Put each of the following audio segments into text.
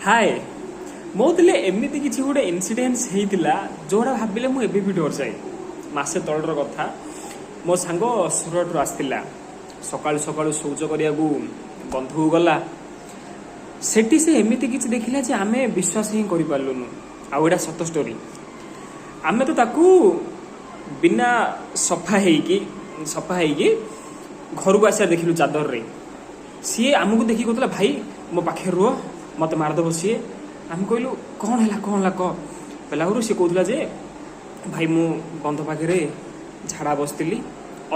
हाय मो दिले एमती किसी गोटे इनसीडेंस होता जोड़ा भाविले मुझे भी डर जाए मसे तलर कथा मो सांग सुरट आसला सका सका शौच करने बंधु गला सेठी से एमती किसी देखला जे आमे विश्वास ही कर पार्लुनु आउ एटा सत स्टोरी आमे तो ताकू बिना सफा है घर को आसार देखिलु चादर रे सी आमको देखिक कहला भाई मो पाखे रुह मत मारदेव सी आम कहलु कौन है कह पहला सी कहला जे भाई मु बंध पाखे झाड़ा बसती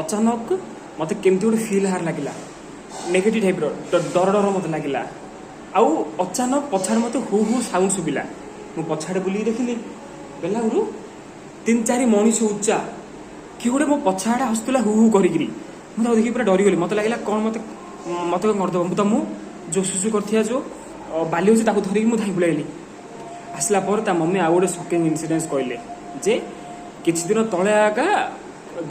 अचानक मत केमती गोटे फिल हार लगे नेगेटिव टाइप डर डर मत लगे आउ अचानक पछाड़ मत हु हु साउंड शुभिला मु पछाड़े बुल देखिली बेला 3-4 मनीष उच्चा कि गोटे मो पछाड़े हसुला हु हु करी मुझे देखिए पूरा डरीगली मत लगे कौन मत मत करदेव तो जो सुसु कर जो बाली अच्छे धरिकी मुझे धाई बुलाइली आसला ता मम्मी आउ गोटे शॉकिंग इनसीडेंस कहले जे किछि दिन तले आगा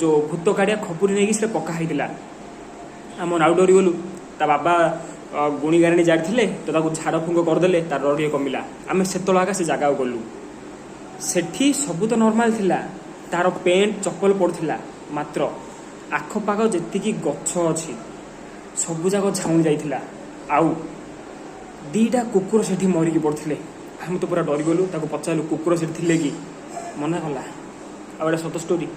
जो भूत काड़िया खपुरी नहीं से पका होता आम नाउ डरी गलु ता बाबा गुणी गारिणी जाते तो झाड़ फुंक करदे तार डर कमिला आम से आगा से जगह गलु सेठी सब तो नॉर्मल थिला तार पेंट चप्पल पड़ता मात्र आखपाख जी गछ अच्छी सबू जाक झाउणी जाइथिला आउ 2टा कुकुर सेठी मरिकी पड़ते हम तो पूरा डरी गलु पचारू कुकुर सेठी थिले कि मना कला आ सत स्टोरी।